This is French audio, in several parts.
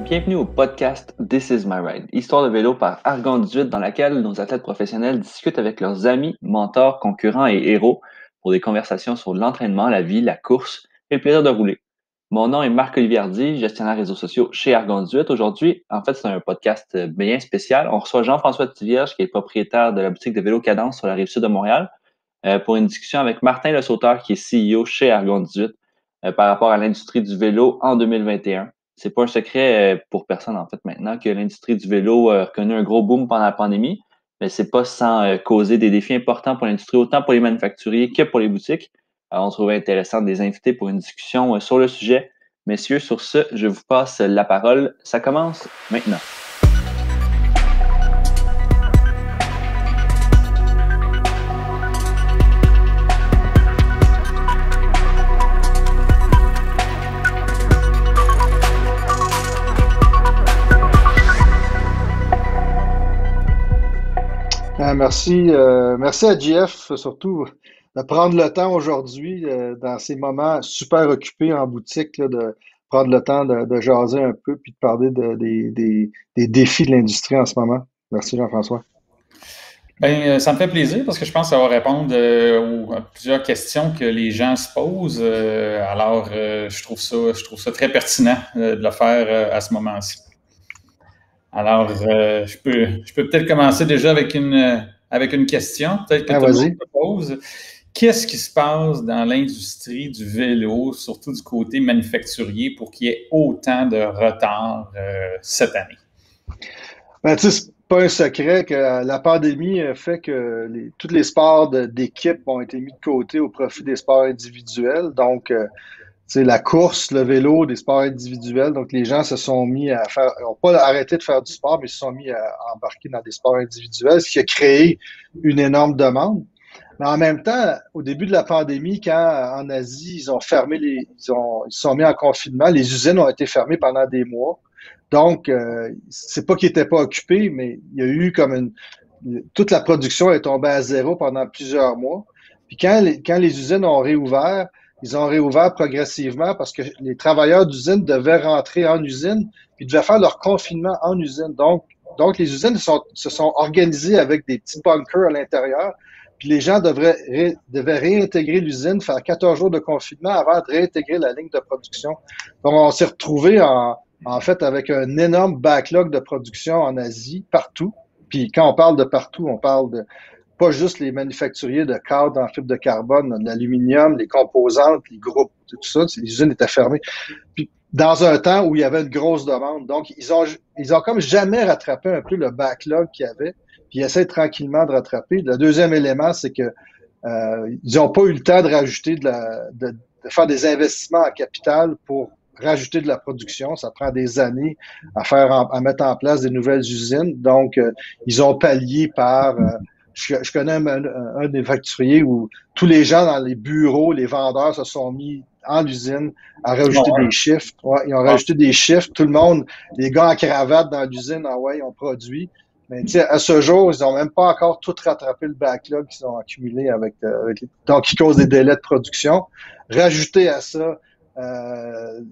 Bienvenue au podcast This is my ride, histoire de vélo par Argon 18 dans laquelle nos athlètes professionnels discutent avec leurs amis, mentors, concurrents et héros pour des conversations sur l'entraînement, la vie, la course et le plaisir de rouler. Mon nom est Marc-Olivier Hardy, gestionnaire réseaux sociaux chez Argon 18. Aujourd'hui, en fait, c'est un podcast bien spécial. On reçoit Jean-François Tivierge, qui est propriétaire de la boutique de vélo Cadence sur la rive sud de Montréal, pour une discussion avec Martin Le Sauteur, qui est CEO chez Argon 18, par rapport à l'industrie du vélo en 2021. C'est pas un secret pour personne, en fait, maintenant, que l'industrie du vélo a connu un gros boom pendant la pandémie, mais c'est pas sans causer des défis importants pour l'industrie, autant pour les manufacturiers que pour les boutiques. Alors, on trouvait intéressant de les inviter pour une discussion sur le sujet. Messieurs, sur ce, je vous passe la parole. Ça commence maintenant. Merci à JF surtout de prendre le temps aujourd'hui dans ces moments super occupés en boutique là, de prendre le temps de jaser un peu puis de parler des défis de l'industrie en ce moment. Merci Jean-François. Bien, ça me fait plaisir parce que je pense que ça va répondre à plusieurs questions que les gens se posent. Alors, je trouve ça très pertinent de le faire à ce moment-ci. Alors, je peux peut-être commencer déjà avec une question, peut-être que tout le monde se pose. Qu'est-ce qui se passe dans l'industrie du vélo, surtout du côté manufacturier, pour qu'il y ait autant de retard cette année? Ben, tu sais, c'est pas un secret que la pandémie a fait que tous les sports d'équipe ont été mis de côté au profit des sports individuels. Donc, c'est la course, le vélo, des sports individuels. Donc, les gens se sont mis à faire, n'ont pas arrêté de faire du sport, mais se sont mis à embarquer dans des sports individuels, ce qui a créé une énorme demande. Mais en même temps, au début de la pandémie, quand en Asie, ils ont fermé ils se sont mis en confinement, les usines ont été fermées pendant des mois. Donc, c'est pas qu'ils n'étaient pas occupés, mais il y a eu toute la production est tombée à zéro pendant plusieurs mois. Puis quand les usines ont réouvert, ils ont réouvert progressivement parce que les travailleurs d'usine devaient rentrer en usine puis devaient faire leur confinement en usine. Donc les usines se sont organisées avec des petits bunkers à l'intérieur. Puis les gens devaient réintégrer l'usine, faire 14 jours de confinement avant de réintégrer la ligne de production. Donc on s'est retrouvé en fait avec un énorme backlog de production en Asie, partout. Puis quand on parle de partout, on parle de pas juste les manufacturiers de cadres en fibre de carbone, de l'aluminium, les composantes, les groupes, tout ça, les usines étaient fermées. Puis, dans un temps où il y avait une grosse demande. Donc, ils ont comme jamais rattrapé un peu le backlog qu'il y avait, puis ils essaient tranquillement de rattraper. Le deuxième élément, c'est que ils n'ont pas eu le temps de rajouter de faire des investissements en capital pour rajouter de la production. Ça prend des années à mettre en place des nouvelles usines. Donc, ils ont pallié par je connais un des manufacturiers où tous les gens dans les bureaux, les vendeurs se sont mis en l'usine à rajouter des chiffres. Ouais, ils ont rajouté des chiffres. Tout le monde, les gars en cravate dans l'usine, ils ont produit. Mais tu sais, à ce jour, ils n'ont même pas encore tout rattrapé le backlog qu'ils ont accumulé donc qui cause des délais de production. Rajouter à ça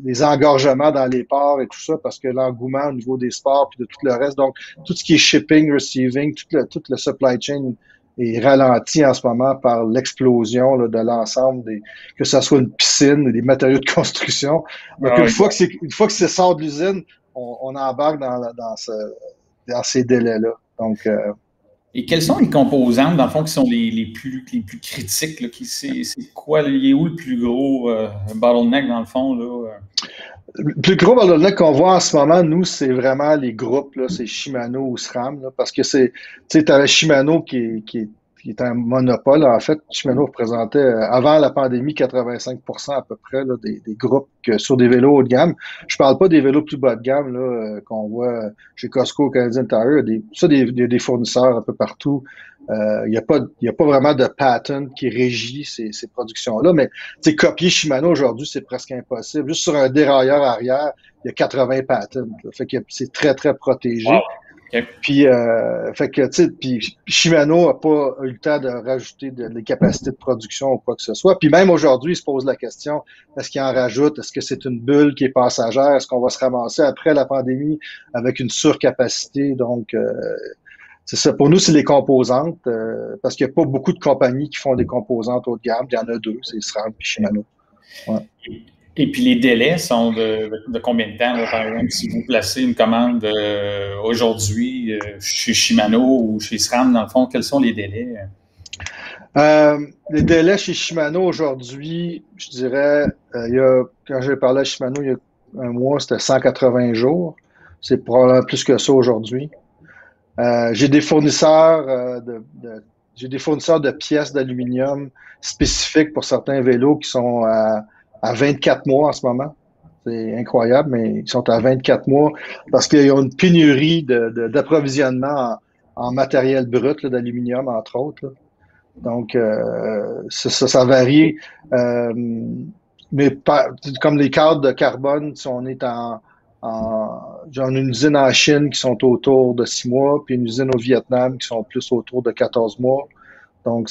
les engorgements dans les ports et tout ça, parce que l'engouement au niveau des sports puis de tout le reste. Donc, tout ce qui est shipping, receiving, tout le supply chain est ralenti en ce moment par l'explosion là, de l'ensemble que ce soit une piscine, des matériaux de construction. Donc, une fois que c'est sort de l'usine, on embarque dans ces délais-là. Donc, et quelles sont les composantes, dans le fond, qui sont les plus critiques? Là, c'est quoi, il est où le plus gros bottleneck, dans le fond? Là? Le plus gros bottleneck qu'on voit en ce moment, nous, c'est vraiment les groupes. Là, c'est Shimano ou SRAM. Là, parce que tu avais Shimano qui est un monopole. En fait, Shimano représentait, avant la pandémie, 85% à peu près là, des groupes sur des vélos haut de gamme. Je parle pas des vélos plus bas de gamme là, qu'on voit chez Costco, Canadian Tire. Des fournisseurs un peu partout. Il y a pas vraiment de patent qui régit ces productions-là. Mais copier Shimano aujourd'hui, c'est presque impossible. Juste sur un dérailleur arrière, il y a 80 patents. Là. Fait que c'est très, très protégé. Wow. Okay. Puis, fait que, tu sais, puis Shimano n'a pas eu le temps de rajouter des capacités de production ou quoi que ce soit. Puis même aujourd'hui, il se pose la question, est-ce qu'il en rajoute? Est-ce que c'est une bulle qui est passagère? Est-ce qu'on va se ramasser après la pandémie avec une surcapacité? Donc, c'est ça. Pour nous, c'est les composantes, parce qu'il n'y a pas beaucoup de compagnies qui font des composantes haut de gamme. Il y en a deux, c'est SRAM et Shimano. Ouais. Et puis les délais sont de combien de temps? Là, par exemple, si vous placez une commande aujourd'hui chez Shimano ou chez SRAM, dans le fond, quels sont les délais? Les délais chez Shimano aujourd'hui, je dirais, quand j'ai parlé à Shimano il y a un mois, c'était 180 jours. C'est probablement plus que ça aujourd'hui. J'ai des fournisseurs j'ai des fournisseurs de pièces d'aluminium spécifiques pour certains vélos qui sont à 24 mois en ce moment. C'est incroyable, mais ils sont à 24 mois parce qu'ils ont une pénurie d'approvisionnement en matériel brut d'aluminium, entre autres. Là. Donc, ça varie. Mais comme les cadres de carbone, si on est j'en ai une usine en Chine qui sont autour de 6 mois, puis une usine au Vietnam qui sont plus autour de 14 mois. Donc,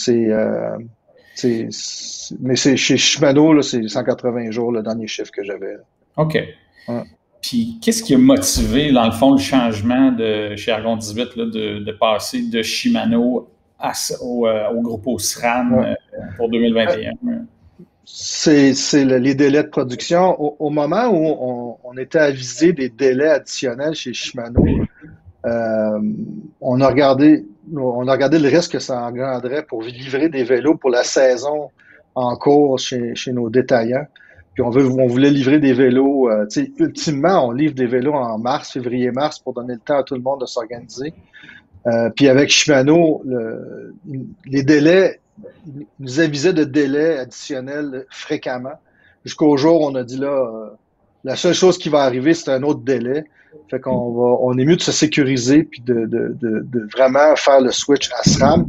mais c'est chez Shimano, là, c'est 180 jours, le dernier chiffre que j'avais. OK. Ouais. Puis, qu'est-ce qui a motivé, dans le fond, le changement chez Argon 18 là, de passer de Shimano au groupe SRAM pour 2021? C'est les délais de production. Au moment où on était avisé des délais additionnels chez Shimano, on a regardé le risque que ça engendrerait pour livrer des vélos pour la saison en cours chez nos détaillants. Puis on voulait livrer des vélos. Ultimement, on livre des vélos en mars, février-mars pour donner le temps à tout le monde de s'organiser. Puis avec Shimano, les délais, ils nous avisaient de délais additionnels fréquemment. Jusqu'au jour où on a dit là, la seule chose qui va arriver, c'est un autre délai. Fait on est mieux de se sécuriser puis de vraiment faire le switch à SRAM.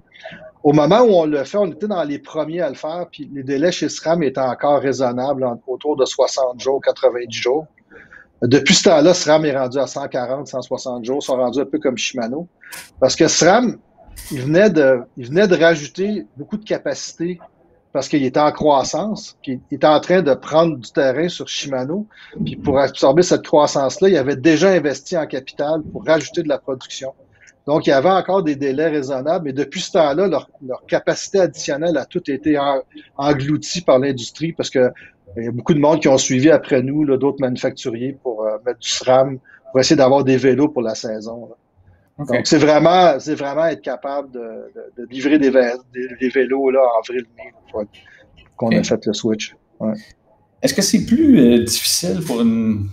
Au moment où on l'a fait, on était dans les premiers à le faire, puis les délais chez SRAM étaient encore raisonnables, autour de 60 jours, 90 jours. Depuis ce temps-là, SRAM est rendu à 140, 160 jours, ils sont rendus un peu comme Shimano. Parce que SRAM, il venait de rajouter beaucoup de capacité parce qu'il était en croissance, puis il était en train de prendre du terrain sur Shimano. Puis pour absorber cette croissance-là, il avait déjà investi en capital pour rajouter de la production. Donc, il y avait encore des délais raisonnables, mais depuis ce temps-là, leur capacité additionnelle a tout été engloutie par l'industrie parce que il y a beaucoup de monde qui ont suivi après nous, d'autres manufacturiers pour mettre du SRAM, pour essayer d'avoir des vélos pour la saison. Là. Okay. Donc, c'est vraiment être capable de livrer des vélos là, en avril-mai qu'on a fait le switch. Ouais. Est-ce que c'est plus difficile pour une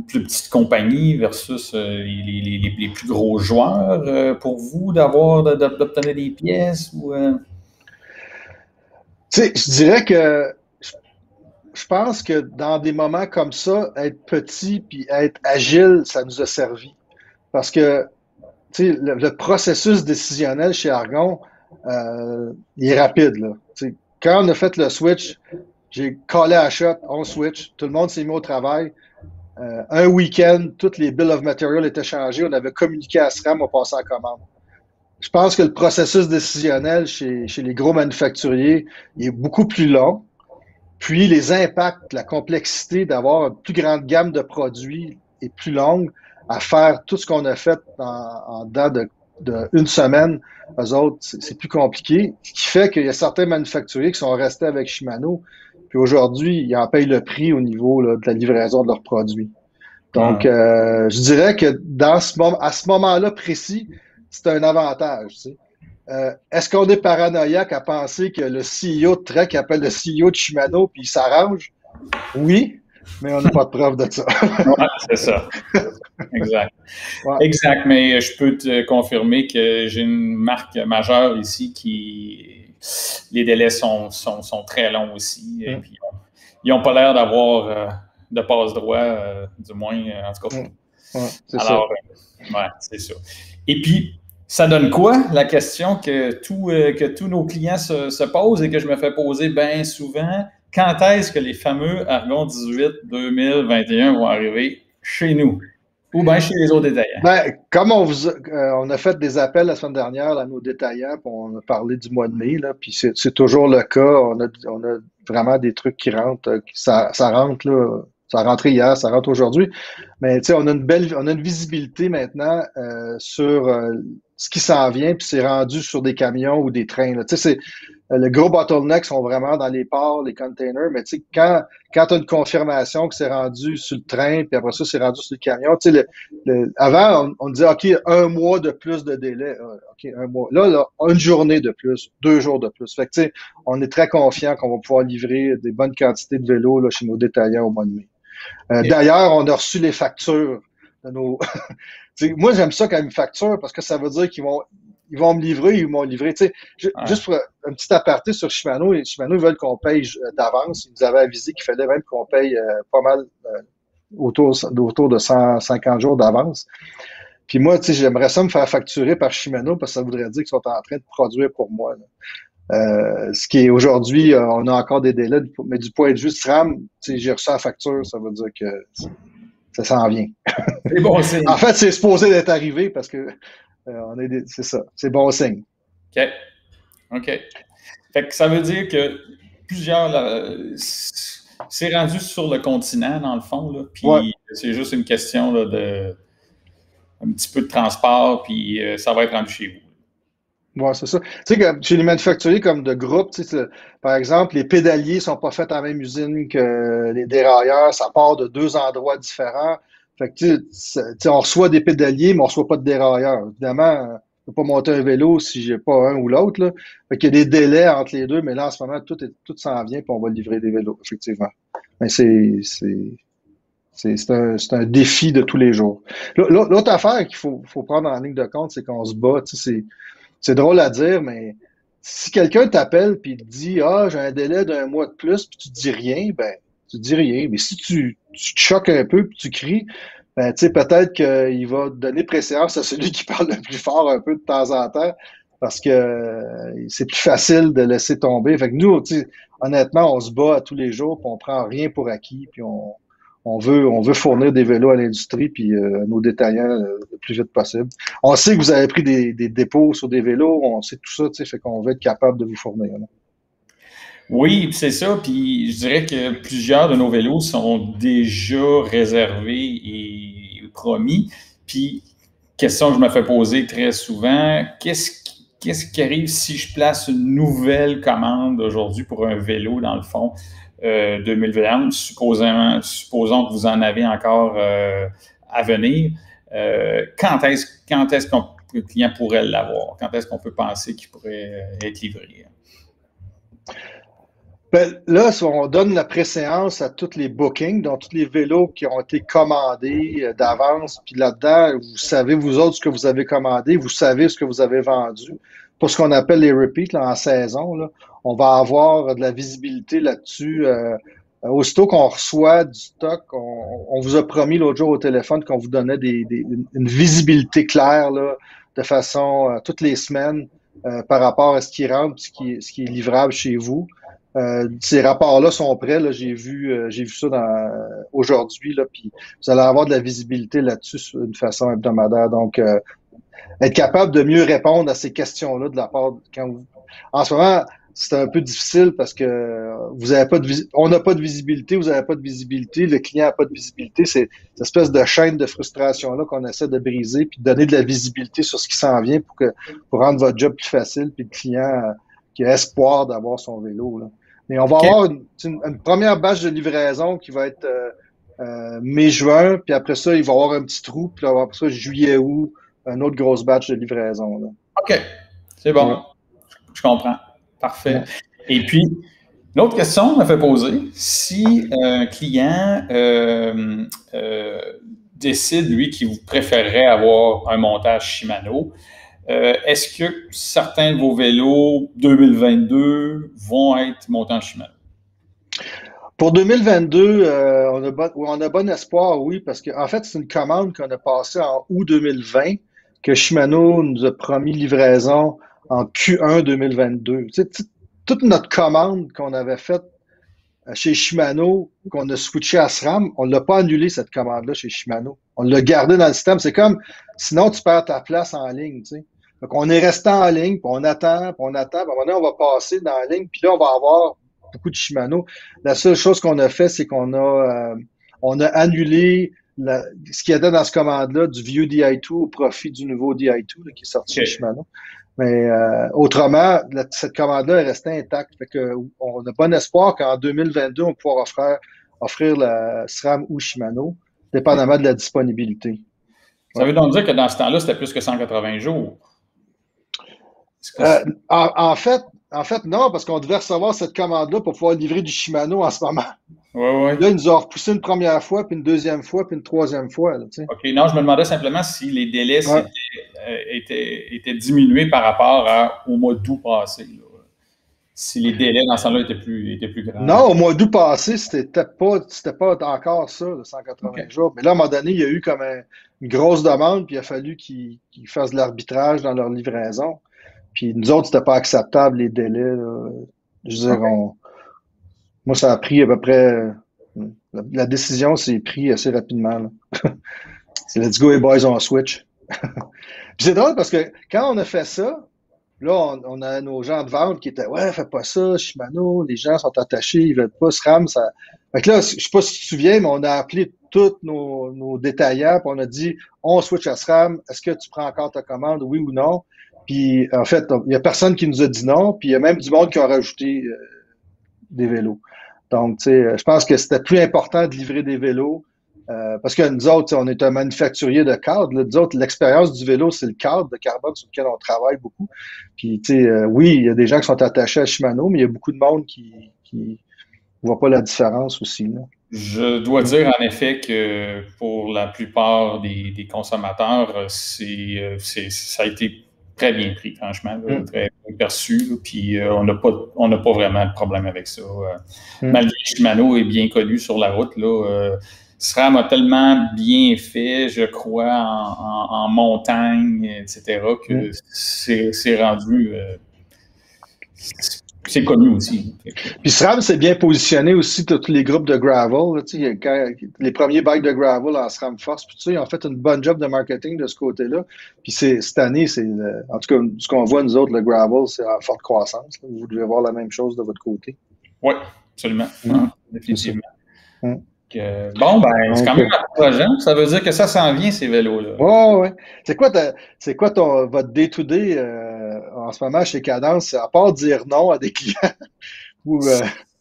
plus petite compagnie versus les plus gros joueurs pour vous d'obtenir des pièces? Ou, Tu sais, je dirais que je pense que dans des moments comme ça, être petit puis être agile, ça nous a servi. Parce que le processus décisionnel chez Argon, il est rapide. Là. Quand on a fait le switch, j'ai collé à la shot, on switch, tout le monde s'est mis au travail. Un week-end, toutes les bills of material étaient changés, on avait communiqué à SRAM, on passait en commande. Je pense que le processus décisionnel chez les gros manufacturiers il est beaucoup plus long. Puis les impacts, la complexité d'avoir une plus grande gamme de produits est plus longue à faire tout ce qu'on a fait en dedans de une semaine. Eux autres, c'est plus compliqué. Ce qui fait qu'il y a certains manufacturiers qui sont restés avec Shimano. Puis aujourd'hui, ils en payent le prix au niveau là, de la livraison de leurs produits. Donc, je dirais que à ce moment-là précis, c'est un avantage. Tu sais. Est-ce qu'on est paranoïaque à penser que le CEO de Trek appelle le CEO de Shimano puis il s'arrange? Oui, mais on n'a pas de preuve de ça. Oui, c'est ça. Exact. Ouais. Exact, mais je peux te confirmer que j'ai une marque majeure ici qui... Les délais sont très longs aussi. Et puis, ils n'ont pas l'air d'avoir de passe-droit, du moins, en tout cas. C'est alors, c'est ça. Et puis, ça donne quoi? La question que tous nos clients se posent et que je me fais poser bien souvent. Quand est-ce que les fameux Argon 18 2021 vont arriver chez nous? Ou bien chez les autres détaillants. Ben, comme on a fait des appels la semaine dernière à nos détaillants, puis on a parlé du mois de mai, là, puis c'est toujours le cas. On a vraiment des trucs qui rentrent, ça rentre, là, ça a rentré hier, ça rentre aujourd'hui. Mais tu sais, on a une visibilité maintenant sur ce qui s'en vient, puis c'est rendu sur des camions ou des trains, là. Tu sais, le gros bottleneck sont vraiment dans les ports, les containers, mais tu sais, quand tu as une confirmation que c'est rendu sur le train, puis après ça, c'est rendu sur le camion, tu sais, avant, on disait, OK, un mois de plus de délai. OK, un mois. Là, une journée de plus, 2 jours de plus. Fait que, tu sais, on est très confiant qu'on va pouvoir livrer des bonnes quantités de vélos là, chez nos détaillants au mois de mai. D'ailleurs, on a reçu les factures de nos. Moi, j'aime ça quand ils me facturent parce que ça veut dire ils vont me livrer, ils m'ont livré. Tu sais, juste pour un petit aparté sur Shimano, Shimano veulent qu'on paye d'avance. Ils nous avaient avisé qu'il fallait même qu'on paye pas mal autour de 150 jours d'avance. Puis moi, tu sais, j'aimerais ça me faire facturer par Shimano parce que ça voudrait dire qu'ils sont en train de produire pour moi. Ce qui est aujourd'hui, on a encore des délais, mais du point de vue SRAM, tu sais, j'ai reçu la facture, ça veut dire que ça s'en vient. C'est bon signe. En fait, c'est supposé d'être arrivé parce que c'est ça, c'est bon signe. OK. Fait que ça veut dire que plusieurs, c'est rendu sur le continent, dans le fond, là, puis c'est juste une question là, un petit peu de transport, puis ça va être rendu chez vous. Ouais, c'est ça. Tu sais, que chez les manufacturiers comme de groupe, tu sais, par exemple, les pédaliers sont pas faits en même usine que les dérailleurs, ça part de 2 endroits différents. Fait que, tu sais, on reçoit des pédaliers, mais on reçoit pas de dérailleurs. Évidemment, je peux pas monter un vélo si j'ai pas un ou l'autre, là. Fait qu'il y a des délais entre les deux, mais là, en ce moment, tout s'en vient, puis on va livrer des vélos, effectivement. Mais c'est un défi de tous les jours. L'autre affaire qu'il faut prendre en ligne de compte, c'est qu'on se bat, tu sais, c'est drôle à dire, mais si quelqu'un t'appelle puis te dit ah, j'ai un délai d'un mois de plus, puis tu dis rien, ben tu dis rien. Mais si tu te choques un peu puis tu cries, ben tu sais, peut-être qu'il va donner préséance à celui qui parle le plus fort un peu de temps en temps, parce que c'est plus facile de laisser tomber. Fait que nous, tu sais, honnêtement, on se bat à tous les jours, puis on prend rien pour acquis, puis on veut fournir des vélos à l'industrie puis à nos détaillants le plus vite possible. On sait que vous avez pris des dépôts sur des vélos, on sait tout ça, tu sais, fait qu'on va être capable de vous fournir. Là. Oui, c'est ça. Puis je dirais que plusieurs de nos vélos sont déjà réservés et promis. Puis, question que je me fais poser très souvent, qu'est-ce qui arrive si je place une nouvelle commande aujourd'hui pour un vélo, dans le fond, 2020, supposons que vous en avez encore à venir. Quand est-ce que le client pourrait l'avoir? Quand est-ce qu'on peut penser qu'il pourrait être livré? Ben, là, on donne la préséance à tous les bookings, donc tous les vélos qui ont été commandés d'avance. Puis là-dedans, vous savez, vous autres, ce que vous avez commandé, vous savez ce que vous avez vendu. Pour ce qu'on appelle les repeats là, en saison, là, on va avoir de la visibilité là-dessus. Aussitôt qu'on reçoit du stock, on vous a promis l'autre jour au téléphone qu'on vous donnait une visibilité claire là, de façon toutes les semaines par rapport à ce qui rentre, ce qui est livrable chez vous. Ces rapports-là sont prêts. Là, j'ai vu ça aujourd'hui. Là, puis vous allez avoir de la visibilité là-dessus d'une façon hebdomadaire. Donc, être capable de mieux répondre à ces questions-là de la part en ce moment, c'est un peu difficile parce que vous avez pas on n'a pas de visibilité, vous n'avez pas de visibilité, le client n'a pas de visibilité. C'est cette espèce de chaîne de frustration-là qu'on essaie de briser puis de donner de la visibilité sur ce qui s'en vient pour rendre votre job plus facile puis le client qui a espoir d'avoir son vélo. Là. Mais on va avoir une première batch de livraison qui va être mai-juin, puis après ça, il va y avoir un petit trou, puis après ça, juillet-août, une autre grosse batch de livraison. Là. OK, c'est bon. Ouais. Je comprends. Parfait. Ouais. Et puis, une autre question m'a fait poser. Si un client décide, lui, qu'il vous préférerait avoir un montage Shimano, est-ce que certains de vos vélos 2022 vont être montés en Shimano? Pour 2022, on a bon espoir, oui, parce qu'en fait, c'est une commande qu'on a passée en août 2020, que Shimano nous a promis livraison en Q1 2022. Tu sais, toute notre commande qu'on avait faite chez Shimano qu'on a switché à SRAM, on ne l'a pas annulé cette commande-là chez Shimano. On l'a gardé dans le système. C'est comme, sinon tu perds ta place en ligne, tu sais. Donc, on est resté en ligne, puis on attend, puis on attend, puis à un moment donné, on va passer dans la ligne, puis là, on va avoir beaucoup de Shimano. La seule chose qu'on a fait, c'est on a annulé ce qu'il y avait dans ce commande-là du vieux DI2 au profit du nouveau DI2 là, qui est sorti chez Shimano. Mais autrement, cette commande-là est restée intacte. Fait que on a bon espoir qu'en 2022, on va pouvoir offrir la SRAM ou Shimano, dépendamment de la disponibilité. Ça veut donc dire que dans ce temps-là, c'était plus que 180 jours. En fait, non, parce qu'on devait recevoir cette commande-là pour pouvoir livrer du Shimano en ce moment. Ouais. Là, ils nous ont repoussé une première fois, puis une deuxième fois, puis une troisième fois. Là, OK. Non, je me demandais simplement si les délais étaient diminués par rapport au mois d'août passé. Là. Si les délais dans ce temps-là étaient plus grands. Non, au mois d'août passé, c'était pas encore ça, le 180 jours. Mais là, à un moment donné, il y a eu comme une grosse demande, puis il a fallu qu'ils fassent de l'arbitrage dans leur livraison. Puis nous autres, c'était pas acceptable, les délais. Là. Je veux dire, moi, ça a pris à peu près... La décision s'est prise assez rapidement. Là. C'est let's go, les boys, on switch. C'est drôle parce que quand on a fait ça, là, on a nos gens de vente qui étaient « Ouais, fais pas ça, Shimano, les gens sont attachés, ils veulent pas SRAM. » Fait que là, je sais pas si tu te souviens, mais on a appelé tous nos détaillants, puis on a dit « On switch à SRAM, est-ce que tu prends encore ta commande, oui ou non? » Puis, en fait, il y a personne qui nous a dit non, puis il y a même du monde qui a rajouté des vélos. Donc, tu sais, je pense que c'était plus important de livrer des vélos parce que nous autres, on est un manufacturier de cadre. Là. Nous autres, l'expérience du vélo, c'est le cadre de carbone sur lequel on travaille beaucoup. Puis, tu sais, oui, il y a des gens qui sont attachés à Shimano, mais il y a beaucoup de monde qui ne voit pas la différence aussi. Là. Je dois dire en effet que pour la plupart des consommateurs, ça a été très bien pris, franchement, là, très bien perçu. Là, puis on n'a pas vraiment de problème avec ça. Malgré que Shimano est bien connu sur la route, là, SRAM a tellement bien fait, je crois, en montagne, etc., que c'est rendu... c'est connu aussi. Puis SRAM s'est bien positionné aussi de tous les groupes de gravel. Là, les premiers bikes de gravel en SRAM Force, puis ils ont fait une bonne job de marketing de ce côté-là. Puis cette année, en tout cas, ce qu'on voit nous autres, le gravel, c'est en forte croissance. Là. Vous devez voir la même chose de votre côté. Oui, absolument. Définitivement. Bon, ben, c'est quand même encourageant. Ça veut dire que ça s'en vient, ces vélos-là. Oui. C'est quoi votre day-to-day en ce moment chez Cadence, à part dire non à des clients?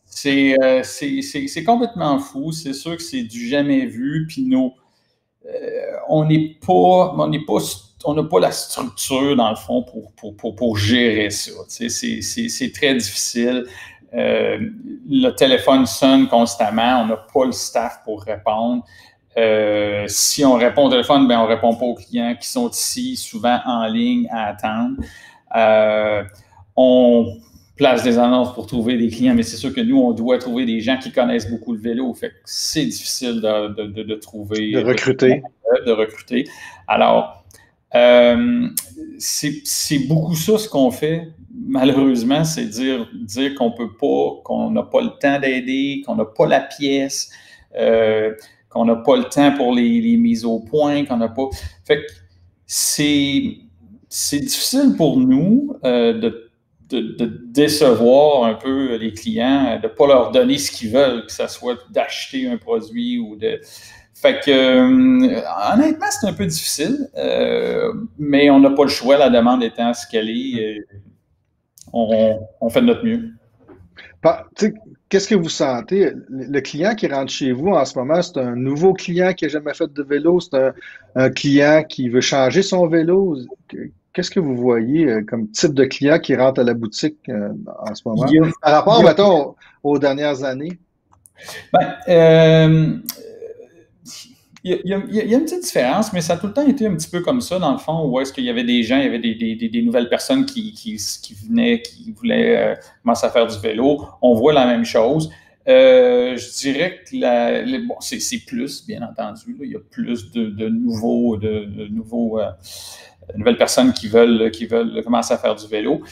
C'est complètement fou. C'est sûr que c'est du jamais vu. Puis on n'a pas la structure, dans le fond, pour gérer ça. C'est très difficile. Le téléphone sonne constamment, on n'a pas le staff pour répondre. Si on répond au téléphone, ben on ne répond pas aux clients qui sont ici, souvent en ligne à attendre. On place des annonces pour trouver des clients, mais c'est sûr que nous, on doit trouver des gens qui connaissent beaucoup le vélo. Fait que c'est difficile de trouver. De recruter. De recruter. Alors, c'est beaucoup ça ce qu'on fait. Malheureusement, c'est dire qu'on peut pas, qu'on n'a pas le temps d'aider, qu'on n'a pas la pièce, qu'on n'a pas le temps pour les mises au point, qu'on n'a pas. Fait que c'est difficile pour nous de décevoir un peu les clients, de ne pas leur donner ce qu'ils veulent, que ce soit d'acheter un produit ou de. Fait que, honnêtement, c'est un peu difficile, mais on n'a pas le choix, la demande étant ce qu'elle est. On fait de notre mieux. Qu'est-ce que vous sentez? Le client qui rentre chez vous en ce moment, c'est un nouveau client qui n'a jamais fait de vélo? C'est un client qui veut changer son vélo? Qu'est-ce que vous voyez comme type de client qui rentre à la boutique en ce moment? Par rapport, mettons, aux dernières années? Il y a une petite différence, mais ça a tout le temps été un petit peu comme ça, dans le fond, où est-ce qu'il y avait des gens, il y avait des nouvelles personnes qui venaient, qui voulaient commencer à faire du vélo. On voit la même chose. Je dirais que c'est plus, bien entendu. Là, il y a plus de nouvelles personnes qui veulent commencer à faire du vélo.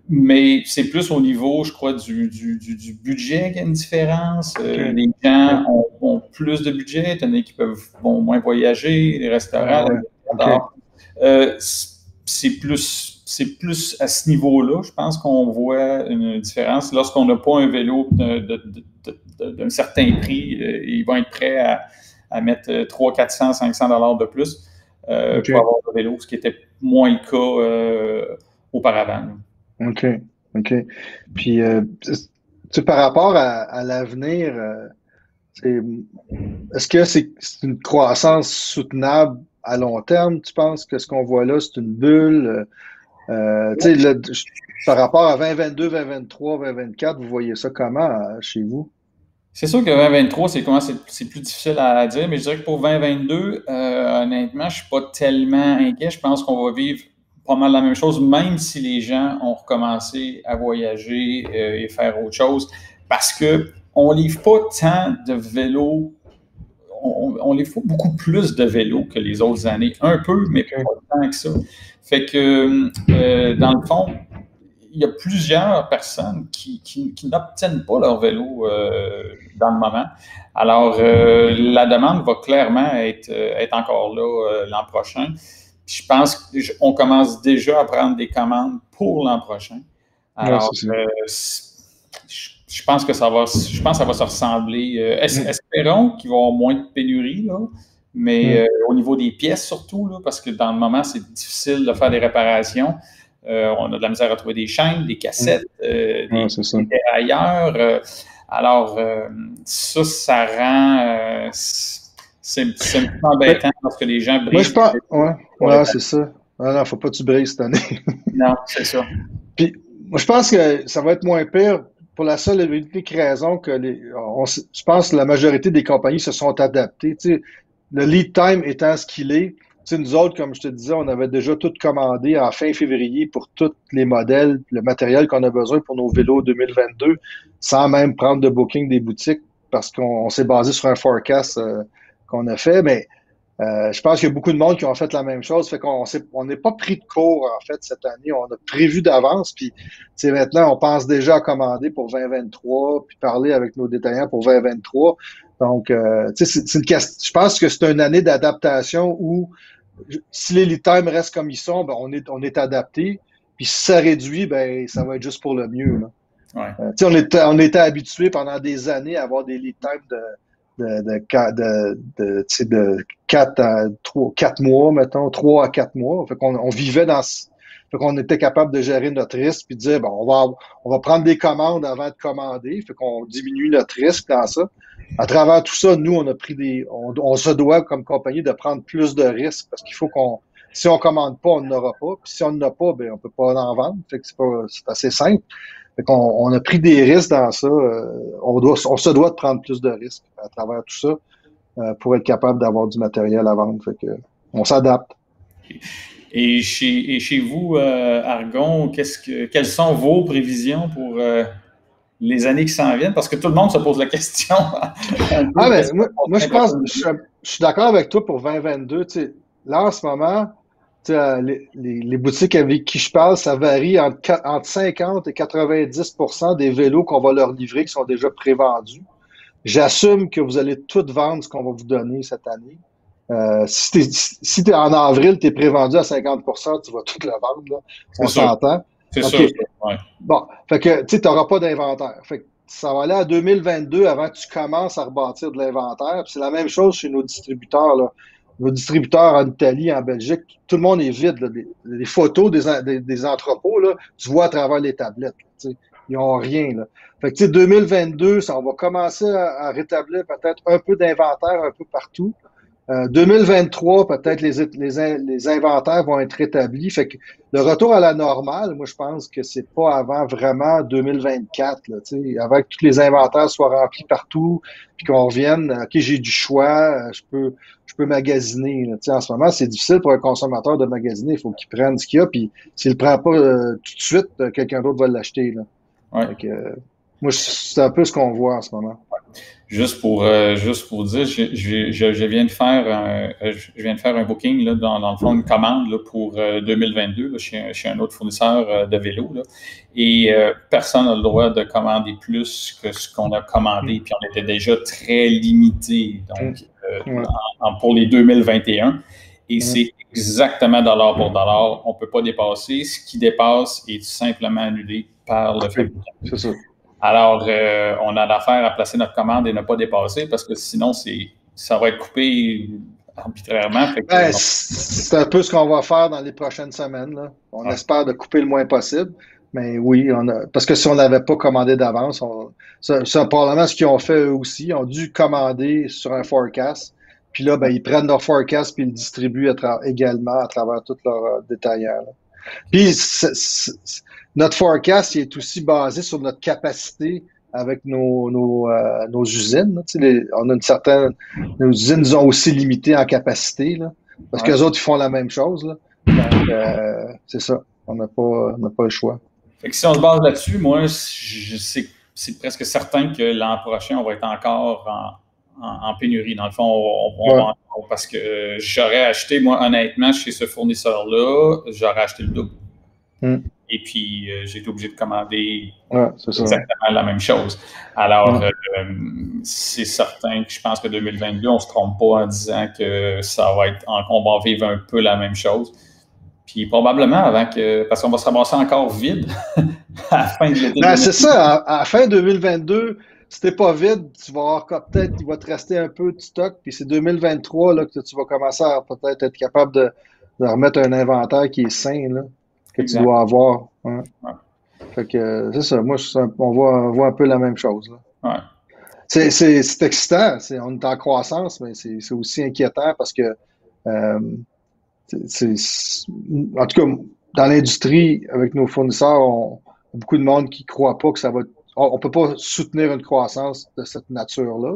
Mais c'est plus au niveau, je crois, du budget qu'il y a une différence. Les gens ont plus de budget, étant donné qu'ils vont moins voyager, les restaurants. C'est plus à ce niveau-là, je pense qu'on voit une différence. Lorsqu'on n'a pas un vélo d'un certain prix, ils vont être prêts à mettre 300, 400, 500 $ de plus pour avoir un vélo, ce qui était moins le cas auparavant. OK. Puis, par rapport à l'avenir, est-ce que c'est une croissance soutenable à long terme, tu penses que ce qu'on voit là, c'est une bulle? Par rapport à 2022, 2023, 2024, vous voyez ça comment chez vous? C'est sûr que 2023, c'est plus difficile à dire, mais je dirais que pour 2022, honnêtement, je suis pas tellement inquiet. Je pense qu'on va vivre pas mal la même chose, même si les gens ont recommencé à voyager et faire autre chose, parce que on livre pas tant de vélos, on livre beaucoup plus de vélos que les autres années, un peu, mais pas tant que ça. Fait que, dans le fond, il y a plusieurs personnes qui n'obtiennent pas leur vélo dans le moment. Alors, la demande va clairement être encore là l'an prochain. Je pense qu'on commence déjà à prendre des commandes pour l'an prochain. Alors, je pense que ça va se ressembler. Espérons qu'il va y avoir moins de pénurie, là, mais au niveau des pièces surtout, là, parce que dans le moment, c'est difficile de faire des réparations. On a de la misère à trouver des chaînes, des cassettes, des dérailleurs. Alors, ça rend... c'est un peu embêtant parce que les gens brisent. Moi, je pense... c'est ça. Non, faut pas que tu brises cette année. Non, c'est ça. Puis, moi, je pense que ça va être moins pire pour la seule et unique raison que je pense que la majorité des compagnies se sont adaptées. Tu sais, le lead time étant ce qu'il est, tu sais, nous autres, comme je te disais, on avait déjà tout commandé en fin février pour tous les modèles, le matériel qu'on a besoin pour nos vélos 2022, sans même prendre de booking des boutiques parce qu'on s'est basé sur un forecast qu'on a fait. Mais je pense qu'il y a beaucoup de monde qui ont fait la même chose. Fait qu'on n'est pas pris de cours, en fait, cette année. On a prévu d'avance. Puis, maintenant, on pense déjà à commander pour 2023, puis parler avec nos détaillants pour 2023. Donc, je pense que c'est une année d'adaptation où si les lead times restent comme ils sont, ben on est adapté. Puis si ça réduit, ben ça va être juste pour le mieux. Là. Ouais. On était habitués pendant des années à avoir des lead times de 4 mois, mettons, 3 à 4 mois. Fait qu'on vivait fait qu'on était capable de gérer notre risque puis de dire, bon, on va prendre des commandes avant de commander. Fait qu'on diminue notre risque dans ça. À travers tout ça, nous, on a pris on se doit, comme compagnie, de prendre plus de risques parce qu'il faut si on commande pas, on n'aura pas. Puis si on n'en a pas, ben, on peut pas en vendre. Fait que c'est assez simple. Fait qu'on a pris des risques dans ça. On se doit de prendre plus de risques à travers tout ça pour être capable d'avoir du matériel à vendre. Fait que on s'adapte. Et chez vous, Argon, quelles sont vos prévisions pour les années qui s'en viennent? Parce que tout le monde se pose la question. Moi, je pense, je suis d'accord avec toi pour 2022. Là, en ce moment, les boutiques avec qui je parle, ça varie entre 50 et 90% des vélos qu'on va leur livrer qui sont déjà prévendus. J'assume que vous allez tout vendre ce qu'on va vous donner cette année. Si t'es en avril, tu es prévendu à 50%, tu vas tout le vendre. Là. On s'entend. C'est sûr. Ouais. Bon, fait que tu n'auras pas d'inventaire. Fait que ça va aller à 2022 avant que tu commences à rebâtir de l'inventaire. C'est la même chose chez nos distributeurs. Là. Nos distributeurs en Italie, en Belgique, tout le monde est vide. Là. Les photos des entrepôts, là, tu vois à travers les tablettes. Là, ils n'ont rien. Là. Fait que 2022, on va commencer à rétablir peut-être un peu d'inventaire un peu partout. 2023, peut-être les inventaires vont être rétablis. Fait que le retour à la normale, moi, je pense que c'est pas avant vraiment 2024, là, avant que tous les inventaires soient remplis partout, puis qu'on revienne, OK, j'ai du choix, je peux magasiner. Là, en ce moment, c'est difficile pour un consommateur de magasiner. Il faut qu'il prenne ce qu'il y a, puis s'il le prend pas tout de suite, quelqu'un d'autre va l'acheter. Là. Ouais. Fait que, moi, c'est un peu ce qu'on voit en ce moment. Juste pour dire, je viens de faire un booking là, dans le fond, une commande là, pour 2022 là, chez un autre fournisseur de vélo. Là, et personne n'a le droit de commander plus que ce qu'on a commandé. Puis on était déjà très limité donc, pour les 2021. Et c'est exactement dollar pour dollar. On ne peut pas dépasser. Ce qui dépasse est tout simplement annulé par le fabricant. C'est ça. Alors, on a l'affaire à placer notre commande et ne pas dépasser parce que sinon, ça va être coupé arbitrairement. C'est un peu ce qu'on va faire dans les prochaines semaines. Là. On espère de couper le moins possible. Mais oui, parce que si on n'avait pas commandé d'avance, c'est probablement ce qu'ils ont fait eux aussi. Ils ont dû commander sur un forecast. Puis là, ils prennent leur forecast puis ils le distribuent également à travers tous leurs détaillants. Là. Puis notre forecast il est aussi basé sur notre capacité avec nos usines. On a une certaine. Nos usines nous ont aussi limités en capacité, là, parce qu'eux autres, ils font la même chose. Là. Donc, c'est ça. On n'a pas le choix. Fait que si on se base là-dessus, moi, c'est presque certain que l'an prochain, on va être encore en pénurie. Dans le fond, parce que j'aurais acheté, moi, honnêtement, chez ce fournisseur-là, j'aurais acheté le double. Et puis, j'ai été obligé de commander exactement la même chose. Alors, c'est certain que je pense que 2022, on ne se trompe pas en disant que on va vivre un peu la même chose. Puis probablement parce qu'on va se ramasser encore vide à la fin de l'été. C'est ça, à la fin 2022, si t'es pas vide, tu vas avoir peut-être qu'il va te rester un peu de stock, puis c'est 2023 là, que tu vas commencer à peut-être être capable de remettre un inventaire qui est sain, là, que tu dois avoir. Hein. Ouais. Fait que c'est ça, moi on voit un peu la même chose. Là. Ouais. C'est excitant, on est en croissance, mais c'est aussi inquiétant parce que en tout cas, dans l'industrie, avec nos fournisseurs, on a beaucoup de monde qui ne croit pas que ça va. On ne peut pas soutenir une croissance de cette nature-là.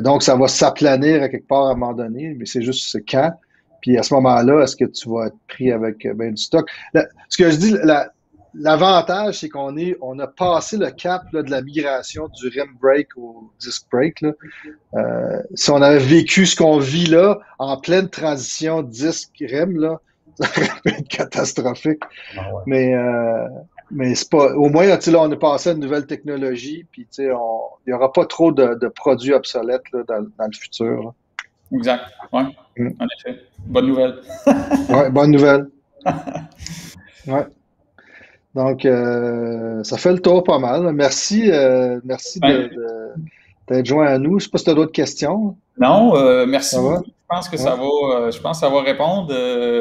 Donc, ça va s'aplanir à quelque part à un moment donné, mais c'est quand. Puis à ce moment-là, est-ce que tu vas être pris avec du stock? Ce que je dis, l'avantage, c'est qu'on a passé le cap là, de la migration du rim brake au disc brake. Là. Si on avait vécu ce qu'on vit là, en pleine transition disc-rim, là, ça aurait été catastrophique. Ah ouais. Mais c'est pas. Au moins, là, on est passé à une nouvelle technologie, puis il n'y aura pas trop de produits obsolètes là, dans le futur. Là. Exact. Oui, en effet. Bonne nouvelle. Oui, bonne nouvelle. Ouais. Donc, ça fait le tour pas mal. Merci d'être joint à nous. Je ne sais pas si tu as d'autres questions. Non, merci beaucoup. Je pense que ça va répondre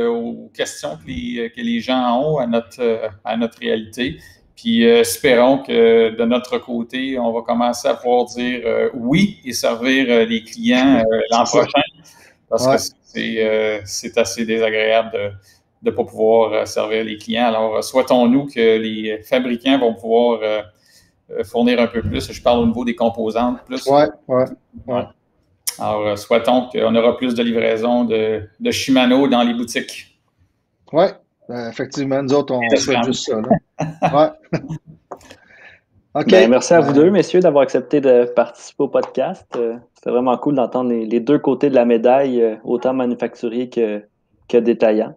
aux questions que les gens ont à notre réalité. Puis espérons que de notre côté, on va commencer à pouvoir dire oui et servir les clients l'an prochain. Parce que c'est assez désagréable de ne pas pouvoir servir les clients. Alors, souhaitons-nous que les fabricants vont pouvoir fournir un peu plus. Je parle au niveau des composantes plus. Ouais. Alors, souhaitons qu'on aura plus de livraison de Shimano dans les boutiques. Oui, effectivement, nous autres, on souhaite juste ça. Là. Ouais. OK. Merci à vous deux, messieurs, d'avoir accepté de participer au podcast. C'était vraiment cool d'entendre les deux côtés de la médaille, autant manufacturier que détaillant.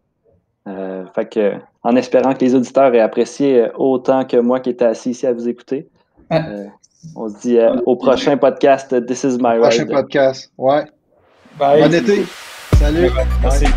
Fait que, en espérant que les auditeurs aient apprécié autant que moi qui étais assis ici à vous écouter. On se dit au prochain podcast This is my ride. Prochain podcast, ouais. Bye. Bon été. Salut. Merci.